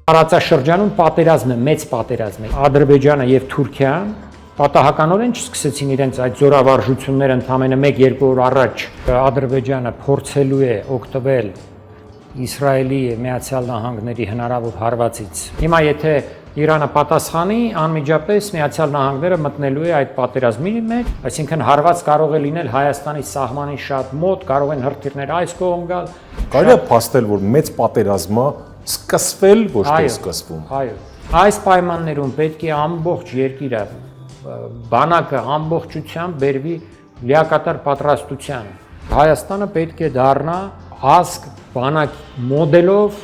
Տարածաշրջանում պատերազմը, մեծ պատերազմ է։ Ադրբեջանը եւ Թուրքիան պատահականորեն չսկսեցին իրենց այդ զորավարժությունները ընդամենը 1-2 օր առաջ։ Ադրբեջանը փորձելու է օգտվել Իսրայելի եւ Միացյալ Նահանգների հնարավոր հարվածից։ Հիմա եթե Իրանը պատասխանի, անմիջապես Միացյալ Նահանգները մտնելու է այդ պատերազմի մեջ, այսինքն հարված կարող է լինել Հայաստանի սահմանին շատ մոտ, կարող են հրթիռներ այս կողմ գալ։ Կարելի է փաստել, որ մեծ պատերազմը սկսվել, ոչ թե սկսվում։ Այո։ Այս պայմաններում պետք է ամբողջ երկիրը, բանակը ամբողջությամբ բերվի լիակատար պատրաստության։ Հայաստանը պետք է դառնա ազգ բանակ մոդելով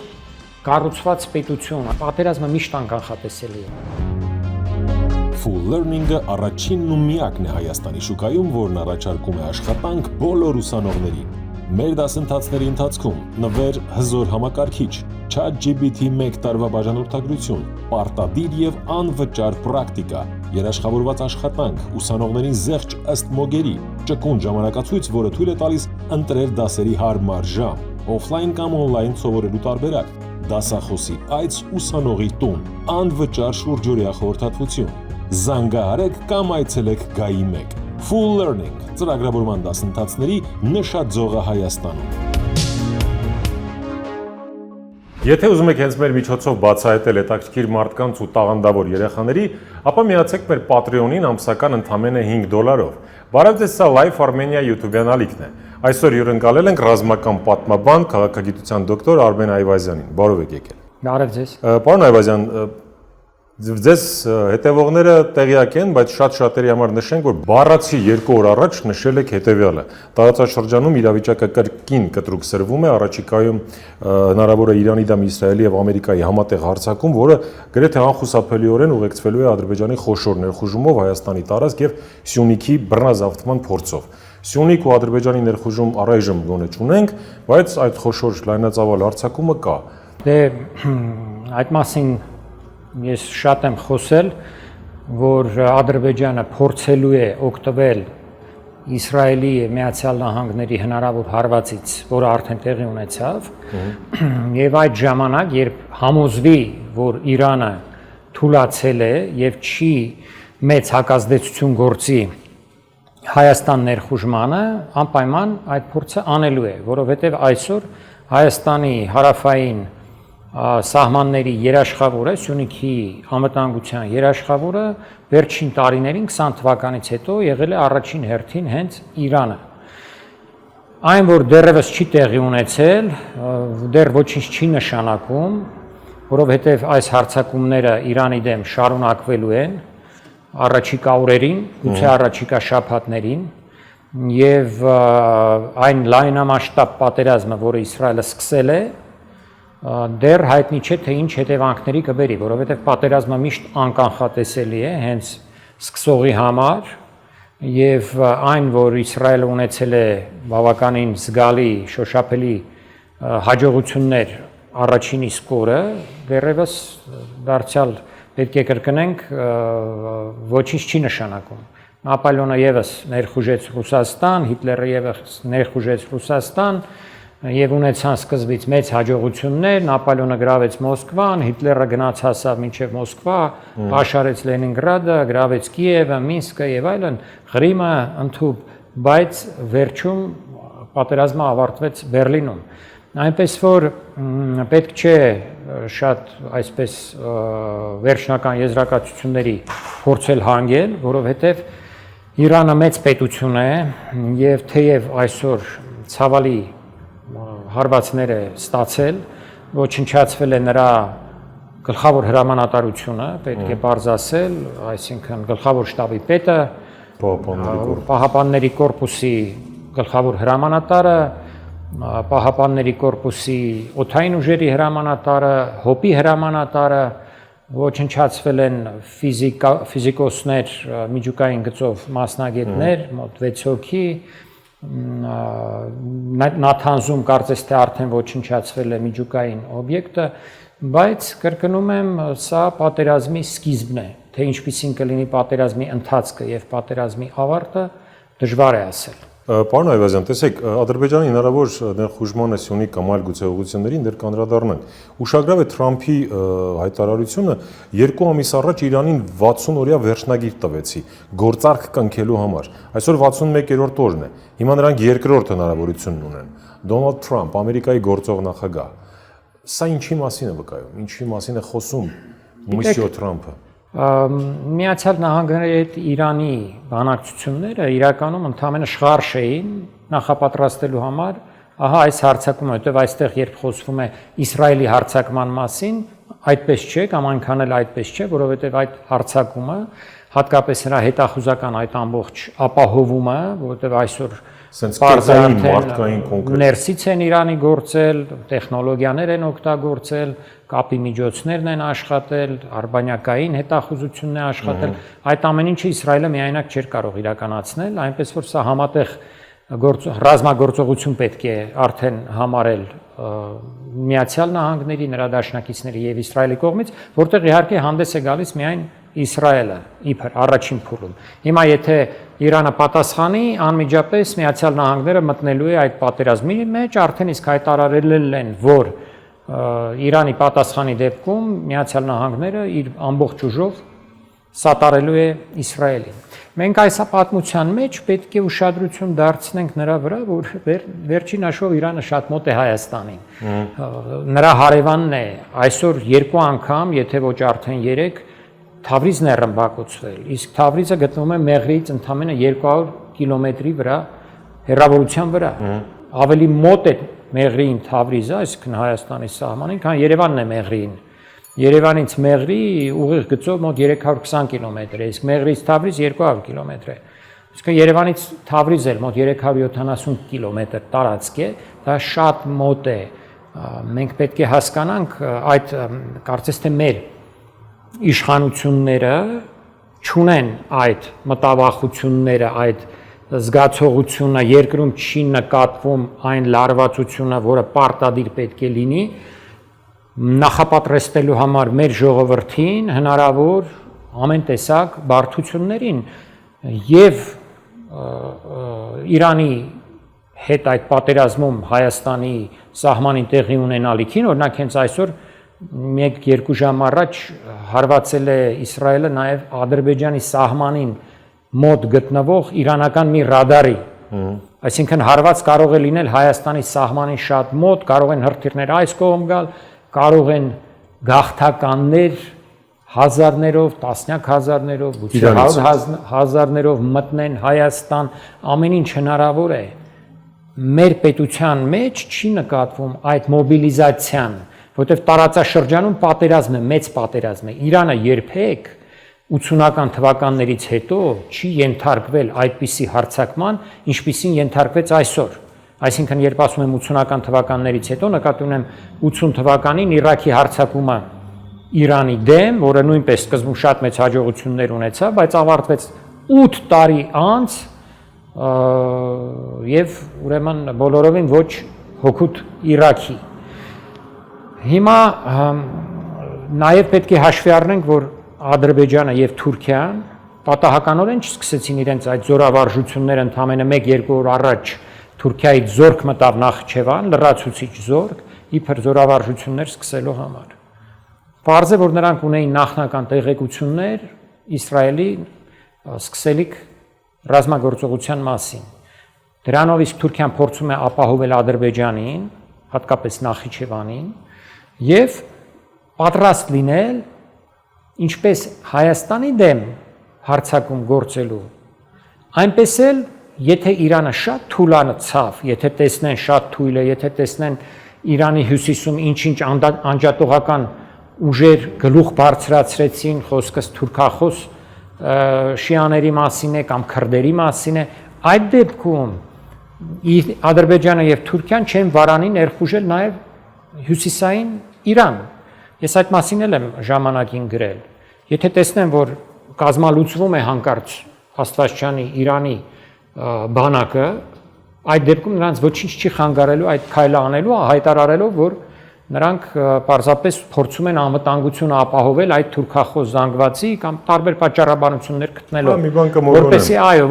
կառուցված պետություն, պատերազմը միշտ անկանխատեսելի է։ Full Learning-ը առաջինն ու միակն է Հայաստանի շուկայում, որն առաջարկում է աշխատանք բոլոր ուսանողներին։ Մեր դասընթացների ընթացքում նվեր հզոր համակարգիչ, ChatGPT 1 տարվա բաժանորդագրություն, պարտադիր եւ անվճար պրակտիկա, երաշխավորված աշխատանք, ուսանողներին զեղչ ըստ մոգերի, ճկուն ժամանակացույց, որը թույլ է տալիս ընտրել դասերի հարմար ժամ, օֆլայն կամ օնլայն սովորելու տարբերակ, դասախոսի այց ուսանողի տուն, անվճար շուրջօրյա խորհրդատվություն, զանգահարեք կամ այցելեք Գայի 1, Full Learning, ծրագրավորման դասընթացների նշաձողը Հայաստանում։ Եթե ուզում եք հենց մեր միջոցով բացահայտել հետաքրքիր մարդկանց ու տաղանդավոր երեխաների, ապա միացեք մեր Patreon-ին ամսական ընդամենը $5։ Բարև ձեզ, սա Life Armenia YouTube-յան ալիքն է։ Այսօր հյուրընկալել ենք ռազմական պատմաբան, քաղաքագիտության դոկտոր Արմեն Այվազյանին։ Բարև եք եկել։ Բարև ձեզ։ Պարոն Այվազյան, ձեզ հետևողները տեղյակ են, բայց շատերի համար նշենք, որ բառացի 2 օր առաջ նշել եք հետևյալը. տարածաշրջանում իրավիճակը կրկին կտրուկ սրվում է, առաջիկայում հնարավոր է Իրանի դեմ Իսրայելի եւ Ամերիկայի համատեղ հարձակում, որը գրեթե անխուսափելիորեն ուղեկցվելու է Ադրբեջանի խոշոր ներխուժումով Հայաստանի տարածք եւ Սյունիքի բռնազավթման փորձով։ Սյունիք ու Ադրբեջանի ներխուժում առայժմ գոնե չունենք, բայց այդ խոշոր լայնածավալ հարձակումը կա։ Դե այդ մասին ես շատ եմ խոսել, որ Ադրբեջանը փորձելու է օգտվել Իսրայելի եւ Միացյալ Նահանգների հնարավոր հարվածից, որը արդեն տեղի ունեցավ, եւ այդ ժամանակ, երբ համոզվի, որ Իրանը թուլացել է եւ չի մեծ հակազդեցություն գործի Հայաստան ներխուժմանը, անպայման այդ փորձը անելու է, որովհետեւ այսօր Հայաստանի հարավային սահմանների երաշխավորը, Սյունիքի անվտանգության երաշխավորը վերջին տարիներին 20 թվականից հետո եղել է առաջին հերթին հենց Իրանը։ Այն, որ դեռևս չի տեղի ունեցել, դեռ ոչինչ չի նշանակում, որովհետև այս հարձակումները Իրանի դեմ շարունակվելու են առաջիկա օրերին, գուցե առաջիկա շաբաթներին, եւ այն լայնամասշտաբ պատերազմը, որը Իսրայելը սկսել է, դեռ հայտնի չէ, թե ինչ հետևանքների կբերի, որովհետև պատերազմը միշտ անկանխատեսելի է հենց սկսողի համար եւ այն, որ Իսրայելը ունեցել է բավականին զգալի շոշափելի հաջողություններ առաջին իսկ օրը, դեռևս դարձյալ պետք է կրկնենք, ոչինչ չի նշանակում։ Նապոլեոնը եւս ներխուժեց Ռուսաստան, Հիտլերը եւս ներխուժեց Ռուսաստան, եւ ունեցան սկզբից մեծ հաջողություններ, Նապոլեոնը գրավեց Մոսկվան, Հիտլերը գնաց հասավ մինչև Մոսկվա, պաշարեց Լենինգրադը, գրավեց Կիևը, Մինսկը եւ այլն, Ղրիմը ընդհուպ, բայց վերջում պատերազմը ավարտվեց Բերլինում։ Այնպես որ պետք չէ շատ այսպես վերջնական եզրակացությունների փորձել հանգել, որովհետեւ Իրանը մեծ պետություն է եւ թեև այսօր ցավալի հարվածներ է ստացել, ոչնչացվել է նրա գլխավոր հրամանատարությունը, պետք է բարձ ասել, այսինքն գլխավոր շտաբի պետը, Պահապանների կորպուսի գլխավոր հրամանատարը, Պահապանների կորպուսի օդային ուժերի հրամանատարը, ՀՕՊ-ի հրամանատարը, ոչնչացվել են ֆիզիկոսներ, միջուկային գծով մասնագետներ, մոտ 6 հոգի, Նաթանզում կարծես թե արդեն ոչնչացվել է միջուկային օբյեկտը, բայց կրկնում եմ, սա պատերազմի սկիզբն է, թե ինչպիսին կլինի պատերազմի ընթացքը եւ պատերազմի ավարտը, դժվար է ասել։ Պարոն Այվազյան, տեսեք, Ադրբեջանի հնարավոր ներխուժման սյունի կամ այլ գուցե ուղղություններին դեռ կանդրադառնանք։ Ուշագրավ է Թրամփի հայտարարությունը 2 ամիս առաջ Իրանին 60 օրյա վերջնագիր տվեցի գործարք կնքելու համար։ Այսօր 61-րդ օրն է։ Հիմա նրանք երկրորդ հնարավորությունն ունեն։ Դոնալդ Թրամփ, Ամերիկայի գործող նախագահ։ Սա ինչի մասին է վկայում։ Ինչի մասին է խոսում Միսիո Թրամփը։ Միացյալ Նահանգների հետ Իրանի բանակցությունները իրականում ընդհանրապես շղարշ էին նախապատրաստելու համար, ահա այս հարձակումը, որտեղ այստեղ երբ խոսվում է Իսրայելի հարձակման մասին, այդպես չէ կամ այնքան էլ այդպես չէ, որովհետև այդ հարձակումը, հատկապես նրա հետախուզական այդ ամբողջ ապահովումը, որովհետև այսօր Պարզային մարդկային կոնկրետ ներսից են Իրանի գործել, տեխնոլոգիաներ են օգտագործել, կապի միջոցներն են աշխատել, արբանյակային հետախուզությունն է աշխատել, այդ ամեն ինչը Իսրայելը միայնակ չէր կարող իրականացնել, այնպես որ սա համատեղ ռազմագործողություն պետք է արդեն համարել Միացյալ Նահանգների, նրա դաշնակիցների եւ Իսրայելի կողմից, որտեղ իհարկե հանդես է գալիս միայն Իսրայելը իբր առաջին փուլում։ Հիմա եթե Իրանը պատասխանի, անմիջապես Միացյալ Նահանգները մտնելու է այդ պատերազմի մեջ, արդեն իսկ հայտարարել են, որ Իրանի պատասխանի դեպքում Միացյալ Նահանգները իր ամբողջ ուժով սատարելու է Իսրայելին։ Մենք այս պատմության մեջ պետք է ուշադրություն դարձնենք նրա վրա, որ վերջին հաշվով Իրանը շատ մոտ է Հայաստանին։ Նրա հարևանն է, այսօր 2 անգամ, եթե ոչ արդեն 3, Թավրիզն է ռմբակոծվել, իսկ Թավրիզը գտնվում է Մեղրիից ընդամենը 200 կիլոմետրի վրա հեռավորության վրա։ Ավելի մոտ է Մեղրիին Թավրիզը, այսինքն Հայաստանի սահմանին, քան Երևանն է Մեղրիին։ Երևանից Մեղրի ուղիղ գծով մոտ 320 կիլոմետր է, իսկ Մեղրիից Թավրիզ 200 կիլոմետր է։ Իսկ Երևանից Թավրիզ էլ մոտ 370 կիլոմետր տարածք է, դա շատ մոտ է։ Մենք պետք է հասկանանք այդ կարծես թե մեր իշխանությունները չունեն այդ մտավախությունները, այդ զգացողությունը, երկրում չի նկատվում այն լարվածությունը, որը պարտադիր պետք է լինի, նախապատրաստելու համար մեր ժողովրդին հնարավոր ամեն տեսակ բարդություններին եւ Իրանի հետ այդ պատերազմում Հայաստանի սահմանին տեղի ունենալիքին, օրինակ հենց այսօր 1-2 ժամ առաջ հարվածել է Իսրայելը նաև Ադրբեջանի սահմանին մոտ գտնվող իրանական մի ռադարի։ Այսինքն հարված կարող է լինել Հայաստանի սահմանին շատ մոտ, կարող են հրթիռներ այս կողմ գալ, կարող են գաղթականներ հազարներով, տասնյակ հազարներով, 100 հազարներով մտնեն Հայաստան, ամեն ինչ հնարավոր է։ Մեր պետության մեջ չի նկատվում այդ մոբիլիզացիան, որտեղ տարածաշրջանում պատերազմ է, մեծ պատերազմ է։ Իրանը երբեք 80-ական թվականներից հետո չի ենթարկվել այդպիսի հարձակման, ինչպիսին ենթարկվեց այսօր։ Այսինքն, երբ ասում եմ 80-ական թվականներից հետո, նկատի ունեմ 80 թվականին Իրաքի հարձակումը Իրանի դեմ, որը նույնպես սկզբում շատ մեծ հաջողություններ ունեցավ, բայց ավարտվեց 8 տարի անց եւ ուրեմն բոլորովին ոչ հօգուտ Իրաքի։ Հիմա նաև պետք է հաշվի առնենք, որ Ադրբեջանը եւ Թուրքիան պատահականորեն չսկսեցին իրենց այդ զորավարժությունները ընդամենը 1-2 օր առաջ Թուրքիայից զորք մտավ Նախիջևան, լրացուցիչ զորք, իբր զորավարժություններ սկսելու համար։ Պարզ է, որ նրանք ունեին նախնական տեղեկություններ Իսրայելի սկսելիք ռազմագործողության մասին։ Դրանով իսկ Թուրքիան փորձում է ապահովել Ադրբեջանին, հատկապես Նախիջևանին, եւ պատրաստ լինել ինչպես Հայաստանի դեմ հարձակում գործելու, այնպես էլ եթե Իրանը շատ թուլանցավ, եթե տեսնեն շատ թույլ է, եթե տեսնեն Իրանի հյուսիսում ինչ-ինչ անջատողական ուժեր գլուխ բարձրացրեցին, խոսքս թուրքախոս շիաների մասին է կամ քրդերի մասին է, այդ դեպքում Ադրբեջանը եւ Թուրքիան չեն վարանի ներխուժել նաեւ հյուսիսային Իրան։ Ես այդ մասին էլ եմ ժամանակին գրել։ Եթե տեսնեմ, որ կազմալուծվում է հանկարծ Աստվածչյանի Իրանի բանակը, այդ դեպքում նրանց ոչինչ չի խանգարելու այդ քայլը անելու, հայտարարելով, որ նրանք պարզապես փորձում են անվտանգությունը ապահովել այդ թուրքախոս զանգվածի կամ տարբեր պատճառաբանություններ գտնելով,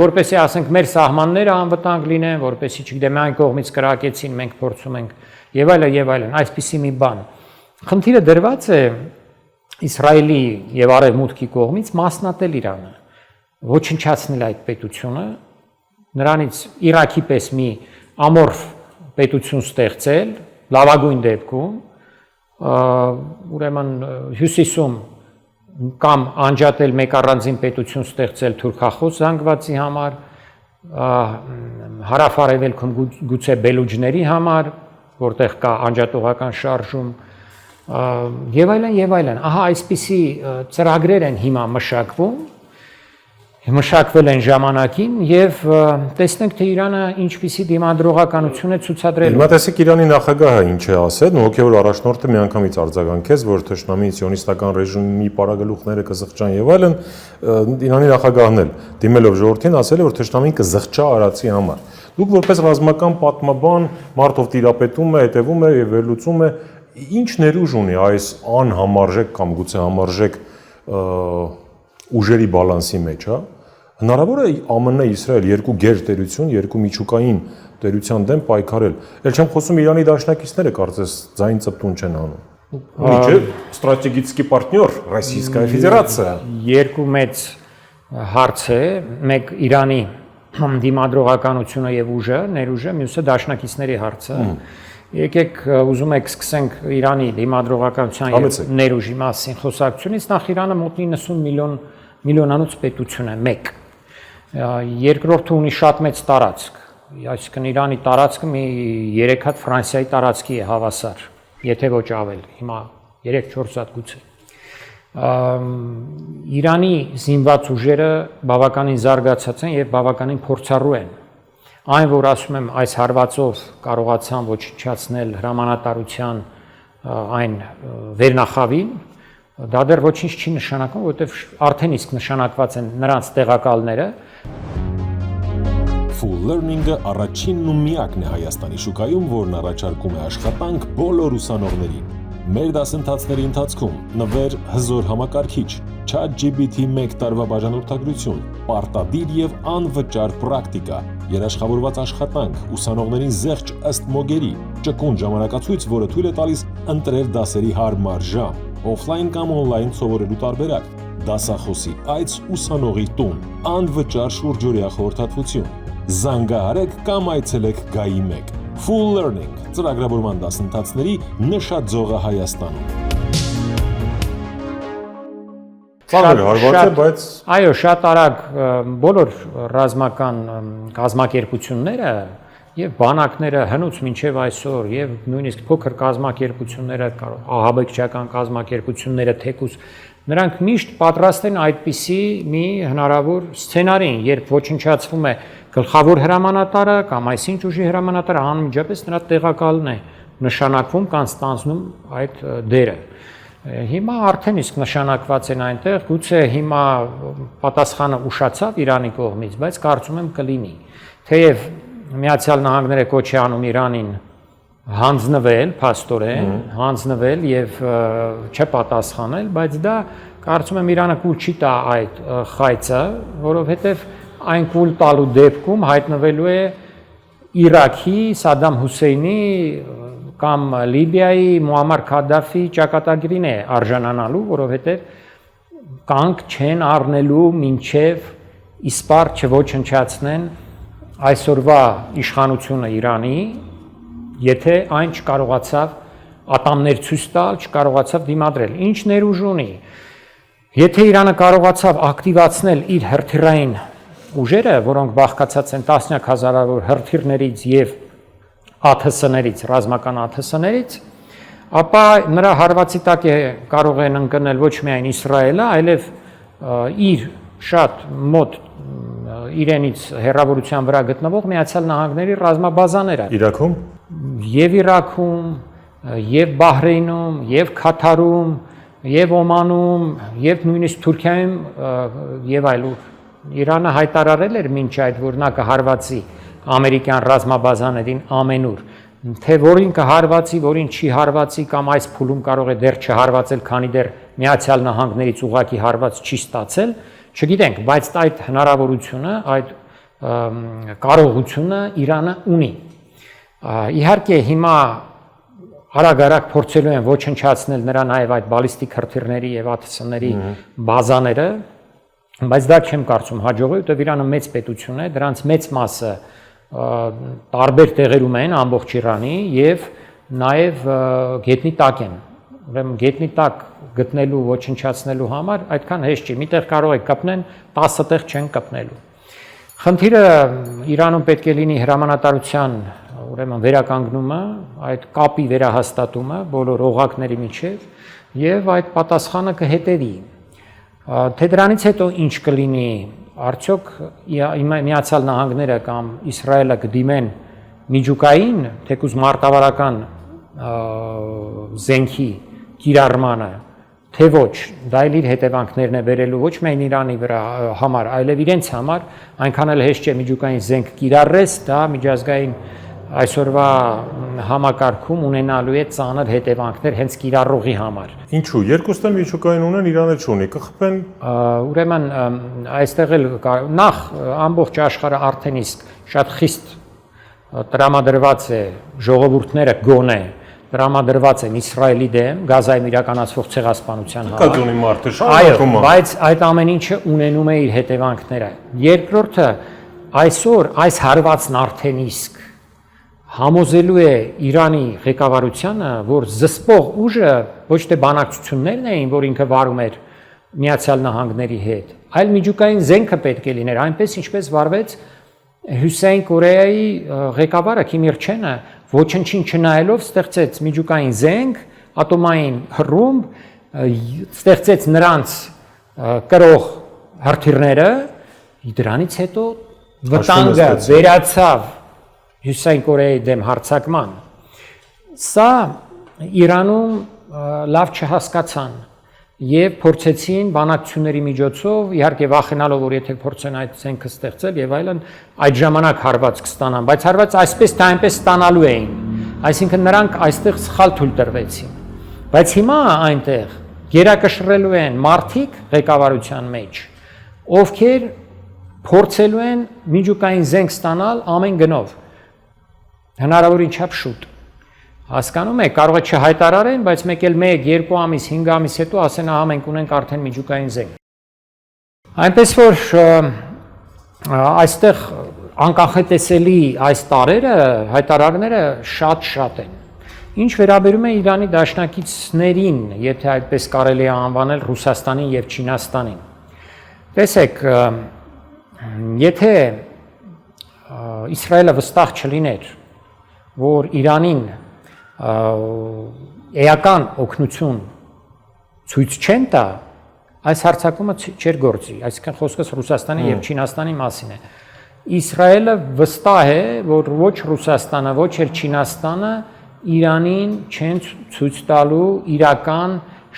որպեսզի ասենք մեր սահմանները անվտանգ լինեն, որպեսզի չգիտեմ այն կողմից կրակեցին, մենք փորձում ենք եւ այլն, այսպիսի մի բան։ Խնդիրը դրված է Իսրայելի եւ Արևմուտքի կողմից մասնատել Իրանը, ոչնչացնել այդ պետությունը, նրանից Իրաքի պես մի ամորֆ պետություն ստեղծել, լավագույն դեպքում, ուրեմն հյուսիսում կամ անջատել մեկ առանձին պետություն ստեղծել թուրքախոս զանգվածի համար, հարավ-արևելքում գուցե բելուջների համար, որտեղ կա անջատողական շարժում, եւ այլն, ահա այսպիսի ծրագրեր են հիմա մշակվել են ժամանակին եւ տեսնենք թե Իրանը ինչպիսի դիմադրողականություն է ցուցադրել։ Հիմա տեսեք Իրանի նախագահը ինչ է ասել, հոգեոր առաջնորդը միանգամից արձագանքեց, որ թշնամի սիոնիստական ռեժիմի պարագլուխները կզղջան եւ այլն, Իրանի նախագահն էլ դիմելով ժողովրդին ասել է, որ թշնամին կզղջա արածի համար։ Դուք որպես ռազմական պատմաբան մարդով տիրապետում է, հետևում է եւ վերլուծում է, ինչ ներուժ ունի այս անհամարժեք կամ գուցե համարժեք ուժերի բալանսի մեջ, հա? Հնարավոր է ԱՄՆ Իսրայել երկու գերտերություն, երկու միջուկային տերության դեմ պայքարել։ Էլ չեմ խոսում Իրանի դաշնակիցները կարծես ձայն ծպտուն չեն անում։ Ունի ստրատեգիցկի պարտներ Ռոսիյская Ֆեդերացիա։ Երկու մեծ հարց է, մեկ Իրանի դիմադրողականությունը եւ ուժը, ներուժը, մյուսը դաշնակիցների հարցը։ Եկեք ուզում եք սկսենք Իրանի դիմադրողականության եւ ներուժի մասին խոսակցությունից, նախ Իրանը մոտ 90 միլիոնանոց պետություն է, մեկ։ Երկրորդը ունի շատ մեծ տարածք, այսինքն Իրանի տարածքը մի 3 հատ Ֆրանսիայի տարածքի է հավասար, եթե ոչ ավել, հիմա 3-4 հատ գուցե։ Իրանի զինված ուժերը բավականին զարգացած են եւ բավականին փորձառու են։ Այն, որ ասում եմ, այս հարվածով կարողացան ոչնչացնել հրամանատարության այն վերնախավին, դա դեռ ոչինչ չի նշանակում, որովհետև արդեն իսկ նշանակված են նրանց տեղակալները։ Full Learning-ը առաջինն ու միակն է Հայաստանի շուկայում, որն առաջարկում է աշխատանք բոլոր ուսանողներին։ Մեր դասընթացների ընթացքում նվեր հզոր համակարգիչ, ChatGPT 1 տարվա բաժանորդագրություն, պարտադիր եւ անվճար պրակտիկա, երաշխավորված աշխատանք, ուսանողներին զեղչ ըստ մոգերի, ճկուն ժամանակացույց, որը թույլ է տալիս ընտրել դասերի հարմար ժամ, օֆլայն կամ օնլայն սովորելու տարբերակ, դասախոսի այց ուսանողի տուն, անվճար շուրջօրյա խորհրդատվություն։ Զանգահարեք կամ այցելեք Գայի 1։ Full Learning ծրագրավորման դասընթացների նշաձողը Հայաստանում։ Ծանր հարված է, բայց այո, շատ արագ բոլոր ռազմական կազմակերպությունները եւ բանակները հնուց մինչեւ այսօր եւ նույնիսկ փոքր կազմակերպությունները, ահաբեկչական կազմակերպությունները թեկուզ նրանք միշտ պատրաստ են այդպիսի մի հնարավոր սցենարին, երբ ոչնչացվում է գլխավոր հրամանատարը կամ այսինչ ուժի հրամանատարը, անմիջապես նրա տեղակալն է նշանակվում կամ ստանձնում այդ դերը։ Հիմա արդեն իսկ նշանակված են այնտեղ, գուցե հիմա պատասխանը ուշացավ Իրանի կողմից, բայց կարծում եմ կլինի։ Թեև Միացյալ Նահանգները կոչ է անում Իրանին հանձնվել, փաստորեն, հանձնվել եւ չպատասխանել, բայց դա կարծում եմ Իրանը կուլ չի տա այդ խայծը, որովհետեւ այն կուլ տալու դեպքում հայտնվելու է Իրաքի Սադամ Հուսեյնի կամ Լիբիայի Մուամմար Քադաֆի ճակատագրին է արժանանալու, որովհետեւ կանք չեն առնելու մինչև իսպար չոչնչացնեն այսօրվա իշխանությունը Իրանի, եթե այն չկարողացավ ատամներ ցույց տալ, չկարողացավ դիմադրել։ Ինչ ներուժ ունի։ Եթե Իրանը կարողացավ ակտիվացնել իր հրթիռային ուժերը, որոնք բաղկացած են տասնյակ հազարավոր հրթիռներից եւ ԱԹՍ-ներից, ռազմական ԱԹՍ-ներից, ապա նրա հարվածի տակ կարող են ընկնել ոչ միայն Իսրայելը, այլև իր շատ մոտ իրենից հեռավորության վրա գտնվող Միացյալ Նահանգների ռազմաբազաները։ Իրաքում Եվ Իրաքում, եւ Բահրեյնում, եւ Քաթարում, եւ Օմանում, եւ նույնիսկ Թուրքիայում եւ այլուր։ Իրանը հայտարարել էր մինչ այդ, որ նա կհարվածի ամերիկյան ռազմաբազաներին ամենուր, թե որին կհարվածի, որին չի հարվածի կամ այս փուլում կարող է դեռ չհարվածել, քանի դեռ Միացյալ Նահանգներից ուղղակի հարված չի ստացել, չգիտենք, բայց այդ հնարավորությունը, այդ կարողությունը Իրանը ունի։ Իհարկե հիմա արագ փորձելու են ոչնչացնել նրա նաև այդ բալիստիկ հրթիռների եւ ԱԹՍ-ների բազաները, բայց դա չեմ կարծում հաջողի, որտեղ Իրանը մեծ պետություն է, դրանց մեծ մասը տարբեր տեղերում են ամբողջ Իրանի եւ նաեւ գետնի տակ են։ Ուրեմն գետնի տակ գտնելու, ոչնչացնելու համար այդքան հեշտ չի։ Միտեղ կարող է կպնեն, 10 տեղ չեն կպնելու։ Խնդիրը Իրանում պետք է լինի հրամանատարության, ուրեմն վերականգնումը, այդ կապի վերահաստատումը բոլոր օղակների միջև եւ այդ պատասխանը կհետևի։ Թե դրանից հետո ինչ կլինի, արդյոք Միացյալ Նահանգները կամ Իսրայելը կդիմեն միջուկային, թեկուզ մարտավարական զենքի կիրառմանը, թե ոչ, դա էլ իր հետևանքներն է բերելու ոչ միայն Իրանի վրա համար, այլև իրենց համար, այնքան էլ հեշտ չէ միջուկային զենք կիրառես, դա միջազգային այսօրվա համակարգում ունենալու է ծանր հետևանքներ հենց կիրառողի համար։ Ինչու՞, երկուսը միջուկային ունեն, Իրանը չունի, կխփեն։ Ուրեմն այստեղ էլ նախ ամբողջ աշխարհը արդեն իսկ շատ խիստ տրամադրված է ժողովուրդները գոնե տրամադրված են Իսրայելի դեմ Գազայում իրականացվող ցեղասպանության համար։ Կատունի մարդը շարունակում է։ Բայց այդ ամեն ինչը ունենում է իր հետևանքները։ Երկրորդը այսօր այս հարվածն արդեն իսկ համոզելու է Իրանի ղեկավարությանը, որ զսպող ուժը ոչ թե բանակցություններն էին, որ ինքը վարում էր Միացյալ Նահանգների հետ, այլ միջուկային զենքը պետք է լիներ, այնպես ինչպես վարվեց Հյուսեյն Կորեայի ղեկավարը Քիմ Իր Չենը, ոչնչին չնայելով ստեղծեց միջուկային զենք, ատոմային հռումբ, ստեղծեց նրանց կրող հրթիռները, դրանից հետո վտանգը վերացավ Հյուսեյն Կորեայի դեմ հարձակման։ Սա Իրանում լավ չհասկացան եւ փորձեցին բանակցությունների միջոցով, իհարկե վախենալով, որ եթե փորձեն այդ զենքը ստեղծել եւ այլն, այդ ժամանակ հարված կստանան, բայց հարված այսպես թե այնպես ստանալու էին։ Այսինքն նրանք այստեղ սխալ թույլ տրվեցին։ Բայց հիմա այնտեղ գերակշռելու են մարդիկ ղեկավարության մեջ, ովքեր փորձելու են միջուկային զենք ստանալ ամեն գնով։ Հնարավորին չափ շուտ։ Հասկանում եք, կարող է չհայտարարեն, բայց մեկ էլ 1, 2 ամիս, 5 ամիս հետո ասեն, ահա մենք ունենք արդեն միջուկային զենք։ Այնպես որ այստեղ անկախատեսելի այս տարերը հայտարարները շատ են։ Ինչ վերաբերում է Իրանի դաշնակիցներին, եթե այդպես կարելի է անվանել Ռուսաստանին եւ Չինաստանին։ Տեսեք, եթե Իսրայելը վստահ չլիներ, որ Իրանին էական օգնություն ցույց չեն տա, այս հարձակումը չէր գործի, այսինքն խոսքս Ռուսաստանի եւ Չինաստանի մասին է։ Իսրայելը վստահ է, որ ոչ Ռուսաստանը, ոչ էլ Չինաստանը Իրանին չեն ցույց տալու իրական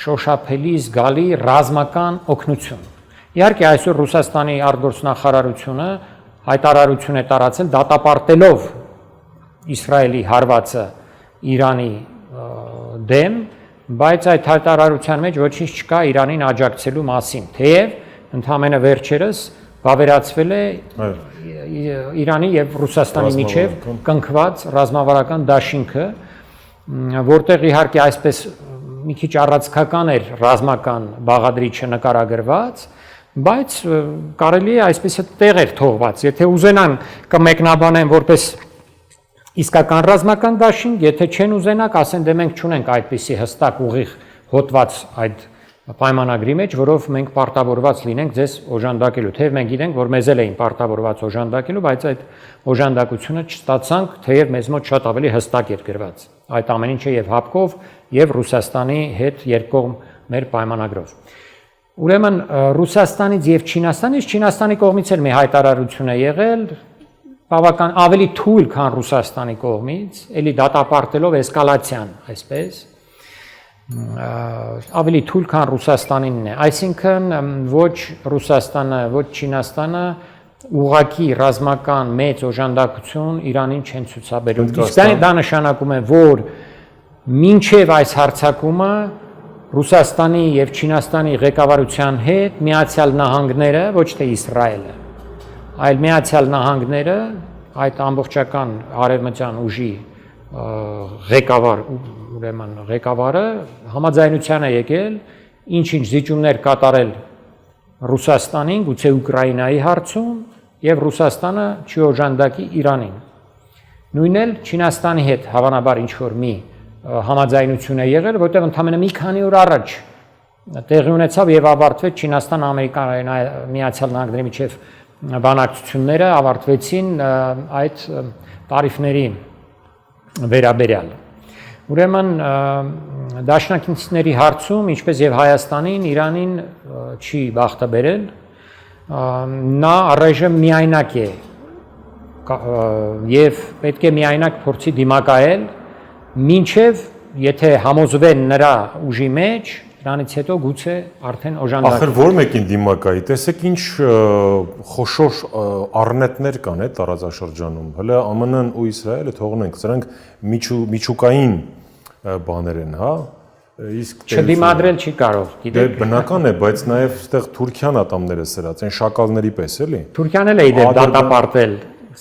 շոշափելի զգալի ռազմական օգնություն։ Իհարկե այսօր Ռուսաստանի արտգործնախարարությունը հայտարարություն է տարածել դատապարտելով Իսրայելի հարվածը Իրանի դեմ, բայց այդ հայտարարության մեջ ոչինչ չկա Իրանին աջակցելու մասին, թեև ընդհանրապես վերջերս վավերացվել է Իրանի եւ Ռուսաստանի միջև կնքված ռազմավարական դաշինքը, որտեղ իհարկե այսպես մի քիչ առանցքական էր ռազմական բաղադրիչը նկարագրված, բայց կարելի է այսպես տեղեր թողված, եթե ուզենան կմեկնաբանեն որպես իսկական ռազմական դաշինք, եթե չեն ուզենա, ասեն դե մենք չունենք այդպիսի հստակ ուղիղ հոդված այդ պայմանագրի մեջ, որով մենք պարտավորված լինենք ձեզ օժանդակելու, թեև մենք գիտենք, որ մեզ էլ էին պարտավորված օժանդակելու, բայց այդ օժանդակությունը չստացանք, թեև մեզ մոտ շատ ավելի հստակ էր գրված այդ ամեն ինչը եւ ՀԱՊԿ-ով եւ Ռուսաստանի հետ երկկողմ մեր պայմանագրով։ Ուրեմն Ռուսաստանից եւ Չինաստանի կողմից էլ մի հայտարարություն է եղել, բավական ավելի թույլ, քան Ռուսաստանի կողմից, էլի դատապարտելով էսկալացիան, այսպես, ավելի թույլ, քան Ռուսաստանինն է, այսինքն ոչ Ռուսաստանը, ոչ Չինաստանը ուղղակի ռազմական մեծ օժանդակություն Իրանին չեն ցուցաբերում։ Իսկ դա նշանակում է, որ մինչև այս հարձակումը Ռուսաստանի եւ Չինաստանի ղեկավարության հետ Միացյալ Նահանգները, ոչ թե Իսրայելը, այլ Միացյալ Նահանգները, այդ ամբողջական արևմտյան ուժի ղեկավարը համաձայնության է եկել ինչ-ինչ զիջումներ կատարել Ռուսաստանին, գուցե Ուկրաինայի հարցում, եւ Ռուսաստանը չի օժանդակի Իրանին։ Նույնն էլ Չինաստանի հետ հավանաբար ինչ-որ մի համաձայնություն է եղել, որտեղ ընդամենը մի քանի օր առաջ տեղի ունեցավ եւ ավարտվեց Չինաստան-Ամերիկայի Միացյալ Նահանգների միջև բանակցությունները ավարտվեցին այդ տարիֆների վերաբերյալ։ Ուրեմն դաշնակիցների հարցում, ինչպես եւ Հայաստանին, Իրանին չի բախտը բերել, նա առայժմ միայնակ է եւ պետք է միայնակ փորձի դիմակայել, մինչեւ եթե համոզվեն նրա ուժի մեջ, դրանից հետո գուցե արդեն օժանդակ։ Ախր որ մեկին դիմակայի, տեսեք ինչ խոշոր առնետներ կան այդ տարածաշրջանում։ Հələ ԱՄՆ-ն ու Իսրայելը թողնենք, սրանք միջուկային բաներ են, հա։ Իսկ չդիմադրել չի կարող, գիտեք։ Բնական է, բայց նաև այդտեղ Թուրքիան ատամները սրած, այն շակալների պես էլի։ Թուրքիան էլ է իդեպ դատապարտել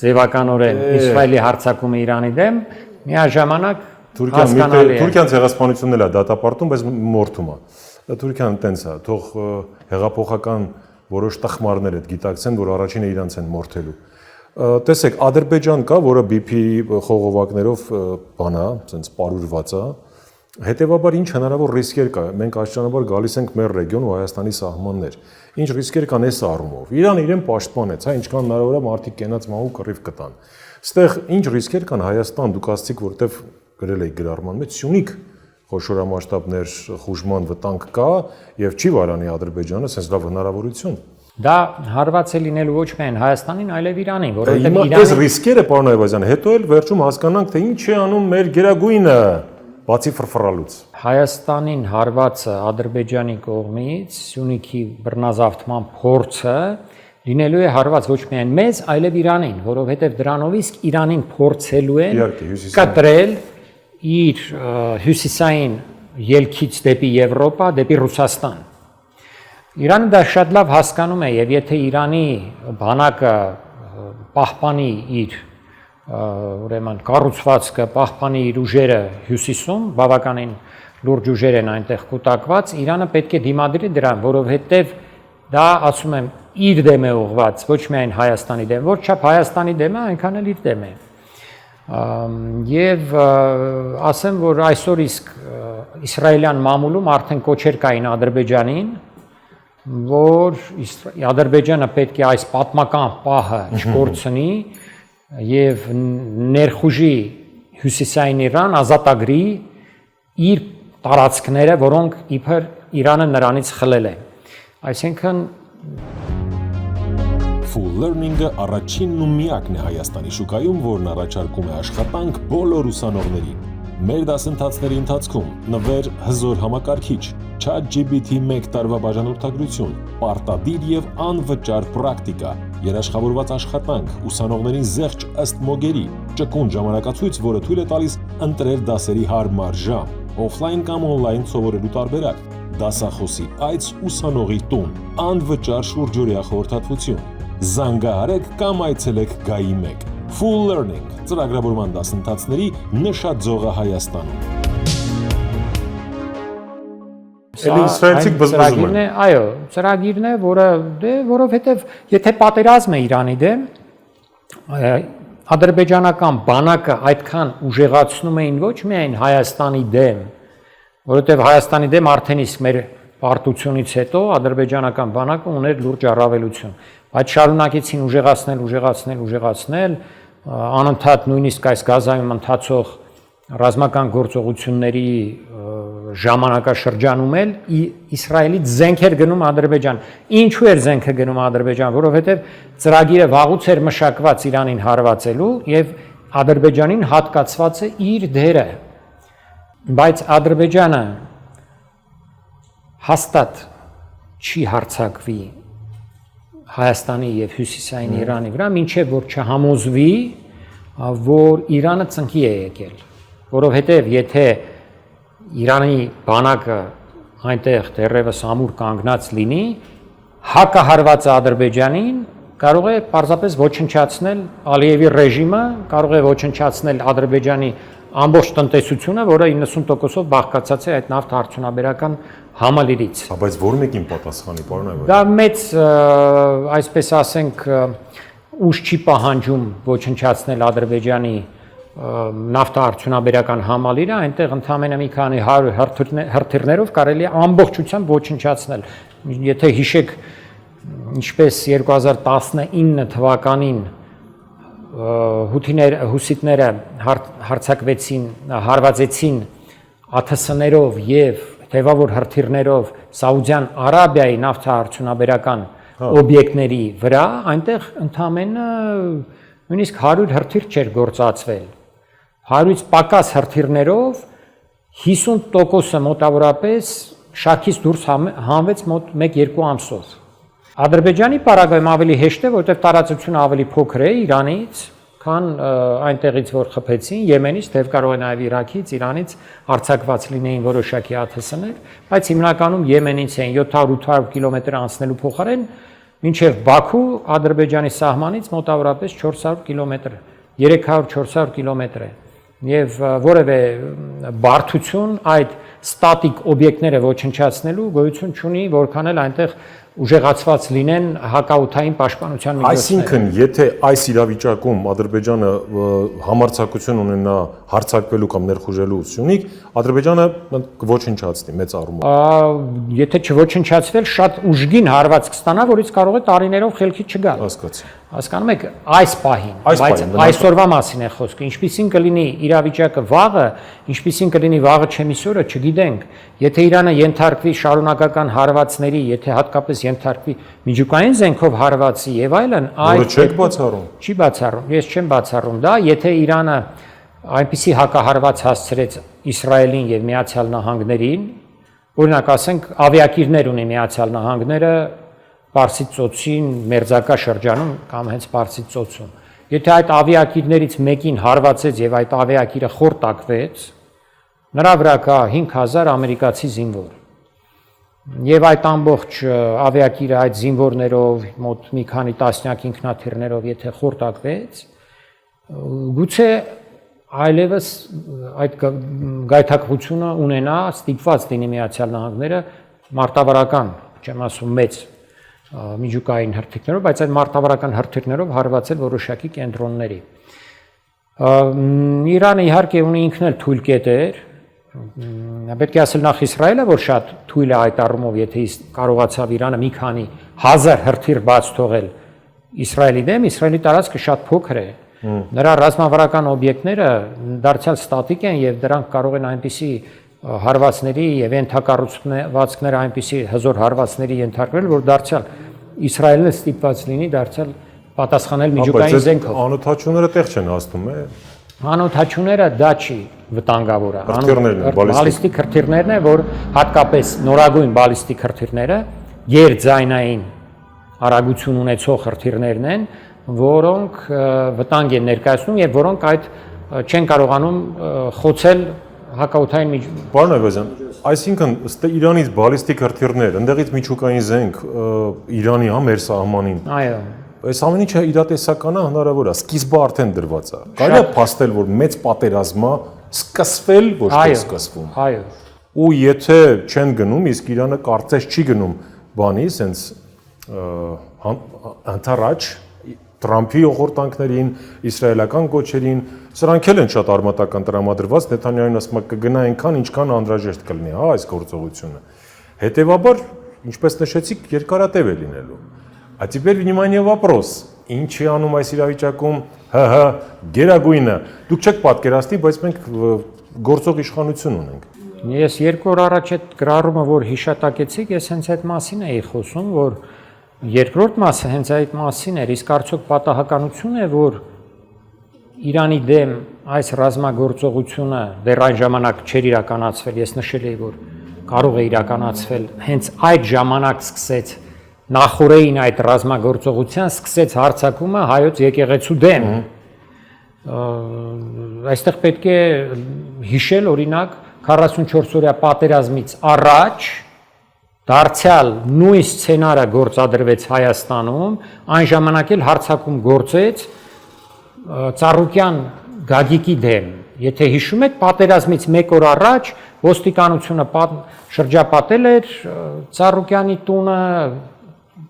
ձևականորեն Իսրայելի հարձակումը Իրանի դեմ, միաժամանակ Թուրքիան ցեղասպանությունն էլ է դատապարտում, բայց մորթում է։ Թուրքիան տենց է, թող հեղափոխական որոշ տխմարներ այդ գիտակցեն, որ առաջինը իրանց են մորթելու։ Տեսեք, Ադրբեջան կա, որը BP խողովակներով բանա, ասենց պարուրված է։ Հետևաբար ինչ հնարավոր ռիսկեր կա։ Մենք աշճանաբար գալիս ենք մեր ռեգիոն ու Հայաստանի սահմաններ։ Ինչ ռիսկեր կան այս առումով։ Իրանը իրեն պաշտպանեց, հա, ինչքան հնարավոր է մարդիկ կենաց մահու կռիվ կտան։ Այստեղ ինչ ռիսկեր կան Հայաստան, դուք ասացիք, որտեվ գրել եք գրառման մեջ Սյունիք խոշորամասշտաբներ խուժման վտանգ կա եւ չի վարանի Ադրբեջանը, sense լավ հնարավորություն։ Դա հարված է լինելու ոչ միայն Հայաստանին, այլև Իրանին, որովհետեւ Իրանը ռիսկերը, պարոն Այվազյան, հետո էլ վերջում հասկանանք, թե ինչ է անում մեր գերագույնը, բացի ֆրֆռալուց։ Հայաստանին հարվածը Ադրբեջանի կողմից Սյունիքի բռնազավթման փորձը լինելու է հարված ոչ միայն մեզ, այլև Իրանին, որովհետեւ դրանով իսկ Իրանին փորձելու են կտրել իր հյուսիսային ելքից դեպի Եվրոպա, դեպի Ռուսաստան։ Իրանը դա շատ լավ հասկանում է եւ եթե Իրանի բանակը պահպանի իր ուրեմն կառուցվածքը, պահպանի իր ուժերը հյուսիսում, բավականին լուրջ ուժեր են այնտեղ կուտակված, Իրանը պետք է դիմադրի դրան, որովհետեւ դա ասում եմ իր դեմ է ուղղված, ոչ միայն Հայաստանի դեմ, որչափ Հայաստանի դեմ է, այնքան էլ իր դեմ է։ Եվ ասեմ, որ այսօր իսկ իսրայելյան մամուլում արդեն կոչեր կային Ադրբեջանին, որ Ադրբեջանը պետք է այս պատմական պահը չկորցնի եւ ներխուժի հյուսիսային Իրան ազատագրի իր տարածքները, որոնք իբր Իրանը նրանից խլել է։ Այսինքն Full Learning-ը առաջինն ու միակն է Հայաստանի շուկայում, որն առաջարկում է աշխատանք բոլոր ուսանողներին։ Մեր դասընթացների ընթացքում նվեր հզոր համակարգիչ, ChatGPT 1 տարվա բաժանորդագրություն, պարտադիր եւ անվճար պրակտիկա, երաշխավորված աշխատանք, ուսանողներին զեղչ ըստ մոգերի, ճկուն ժամանակացույց, որը թույլ է տալիս ընտրել դասերի հարմար ժամ, օֆլայն կամ օնլայն սովորելու տարբերակ, դասախոսի այց ուսանողի տուն, անվճար շուրջօրյա խորհրդատվություն։ Զանգահարեք կամ այցելեք Գայի 1։ Full Learning ծրագրավորման դասընթացների նշաձողը Հայաստանում։ Իսրայելցիք բզբզում են։ Այո, ծրագիրն է, որը որովհետև եթե պատերազմ է Իրանի դեմ, ադրբեջանական բանակը այդքան ուժեղացնում էին ոչ միայն Հայաստանի դեմ, որովհետև Հայաստանի դեմ արդեն իսկ մեր պարտությունից հետո ադրբեջանական բանակը ուներ լուրջ առավելություն, բայց շարունակեցին ուժեղացնել, անընդհատ նույնիսկ այս Գազայում ընթացող ռազմական գործողությունների ժամանակաշրջանում էլ Իսրայելից զենք էր գնում Ադրբեջան։ Ինչու էր զենքը գնում Ադրբեջան, որովհետև ծրագիրը վաղուց էր մշակված Իրանին հարվածելու եւ Ադրբեջանին հատկացված է իր դերը։ Բայց Ադրբեջանը հաստատ չի հարձակվի Հայաստանի եւ Հյուսիսային Իրանի վրա, մինչեւ որ չհամոզվի, որ Իրանը ծնկի է եկել, որովհետեւ եթե Իրանի բանակը այնտեղ դեռևս ամուր կանգնած լինի, հակահարվածը Ադրբեջանին կարող է պարզապես ոչնչացնել Ալիևի ռեժիմը, կարող է ոչնչացնել Ադրբեջանի ամբողջ տնտեսությունը, որը 90%-ով բաղկացած է այդ նավթ արդյունաբերական համալիրից։ Բայց որ մեկին պատասխանի, պարոն Այվազյան։ Դա մեծ, այսպես ասենք, ուժ չի պահանջում ոչնչացնել Ադրբեջանի նավթարդյունաբերական համալիրը, այնտեղ ընդամենը մի քանի 100 հրթիռներով կարելի է ամբողջությամբ ոչնչացնել։ Եթե հիշեք, ինչպես 2019 թվականին հուսիտները հարվածեցին ԱԹՍ-ներով եւ թեվավոր հրթիռներով Սաուդյան Արաբիայի նավթարդյունաբերական օբյեկտների վրա, այնտեղ ընդամենը նույնիսկ 100 հրթիռ չէր գործածվել։ 100-ից պակաս հրթիռներով 50%-ը մոտավորապես շարքից դուրս հանվեց մոտ 1-2 ամսով։ Ադրբեջանի պարագայում ավելի հեշտ է, որտեղ տարածությունը ավելի փոքր է Իրանից, քան այնտեղից որ խփեցին, Եմենից, թեև կարող է նաև Իրաքից, Իրանից արձակված լինեին որոշակի ԱԹՍ-ներ, բայց հիմնականում Եմենից էին 700-800 կիլոմետր անցնելու փոխարեն մինչև Բաքու Ադրբեջանի սահմանից մոտավորապես 400 կիլոմետր, 300-400 կիլոմետր է։ Եվ որևէ բարդություն այդ ստատիկ օբյեկտները ոչնչացնելու գոյություն չունի, որքան էլ այնտեղ ուժեղացված լինեն հակաօդային պաշտպանության միջոցները։ Այսինքն, եթե այս իրավիճակում Ադրբեջանը համարձակություն ունենա հարձակվելու կամ ներխուժելու ուսունիկ, Ադրբեջանը կոչնչացնի մեծ առումով։ Եթե չոչնչացվել, շատ ուժգին հարված կստանա, որից կարող է տարիներով խելքի չգալ։ Հասկացի։ Հասկանում եք, այս պահին, բայց այսօրվա մասին է խոսքը, ինչպիսին կլինի իրավիճակը վաղը, ինչպիսին կլինի վաղը չեմիսօրը, չգիտենք։ Եթե Իրանը ենթարկվի շարունակական հարվածների, եթե հատկապես ենթարկվի միջուկային զենքով հարվածի եւ այլն, որը չեք բացառում։ Չի բացառում, ես չեմ բացառում դա, եթե Իրանը այնպիսի հակահարված հասցրեց Իսրայելին եւ Միացյալ Նահանգներին, օրինակ ասենք ավիակիրներ ունի Միացյալ Նահանգները Պարսից ծոցին, մերձակա շրջանում կամ հենց Պարսից ծոցում։ Եթե այդ ավիակիրներից մեկին հարվածեց եւ այդ ավիակիրը խորտակվեց, նրա վրա կա 5000 ամերիկացի զինվոր։ Եվ այդ ամբողջ ավիակիրը այդ զինվորներով, մոտ մի քանի տասնյակ ինքնաթիռներով եթե խորտակվեց, գուցե այլևս այդ գայթակղությունը ունենա, ստիպված լինի Միացյալ Նահանգները մարտավարական, չեմ ասում մեծ միջուկային հրթիռներով, բայց այդ մարտավարական հրթիռներով հարվածել որոշակի կենտրոնների։ Իրանը իհարկե ունի ինքն էլ թույլ կետեր, պետք է ասել նախ Իսրայելը, որ շատ թույլ է այդ առումով, եթե կարողացավ Իրանը մի քանի 1000 հրթիռ բաց թողել Իսրայելի դեմ, Իսրայելի տարածքը շատ փոքր է։ Նրա ռազմավարական օբյեկտները դարձյալ ստատիկ են եւ դրանք կարող են այնպիսի հարվածների եւ ենթակառուցվածքները այնպիսի հզոր հարվածների ենթարկվել, որ դարձյալ Իսրայելը ստիպված լինի դարձյալ պատասխանել միջուկային զենքով։ Անօթաչուները տեղ չեն հասնում, է։ Անօթաչուները դա չի վտանգավորը։ Բալիստիկ հրթիռներն են, որ հատկապես նորագույն բալիստիկ հրթիռները գերձայնային արագություն ունեցող հրթիռներն են, որոնք վտանգ են ներկայացնում եւ որոնք այդ չեն կարողանում խոցել հակաօդային Պարոն Այվազյան, այսինքն ըստ Իրանից բալիստիկ հրթիռներ, ընդեղից միջուկային զենք Իրանի մեր սահմանին։ Այո։ Այս ամեն ինչը իրատեսական է, հնարավոր է, սկիզբը արդեն դրված է։ Կարելի է փաստել, որ մեծ պատերազմը սկսվել, ոչ թե սկսվում։ Այո։ Ու եթե չեն գնում, իսկ Իրանը կարծես չի գնում բանի, սենց անթարաջ Թրամփի օղորտանքներին, իսրայելական կոչերին, սրանք էլ են շատ արմատական տրամադրված, Նեթանյահուն ասում է կգնա այնքան, ինչքան անհրաժեշտ կլինի, հա, այս գործողությունը։ Հետևաբար, ինչպես նշեցիք, երկարատև է լինելու։ А теперь внимание вопрос. Ինչի անում այս իրավիճակում ՀՀ գերագույնը։ Դուք չեք պատկերացնի, բայց մենք գործող իշխանություն ունենք։ Ես 2 օր առաջ այդ գրառումը, որ հիշատակեցիք, ես հենց այդ մասին էի խոսում, որ երկրորդ մասը հենց այդ մասին էր, իսկ արդյոք պատահականություն է, որ Իրանի դեմ այս ռազմագործողությունը դեռ այն ժամանակ չէր իրականացվել, ես նշել էի, որ կարող է իրականացվել, հենց այդ ժամանակ սկսեց նախորդին այդ ռազմագործողության սկսեց հարձակումը հայոց եկեղեցու դեմ։ Այստեղ պետք է հիշել օրինակ 44-օրյա պատերազմից առաջ դարձյալ նույն սցենարը գործադրվեց Հայաստանում, այն ժամանակ էլ հարձակում գործեց Ծառուկյան Գագիկի դեմ։ Եթե հիշում եք, պատերազմից 1 օր առաջ ոստիկանությունը շրջապատել էր Ծառուկյանի տունը,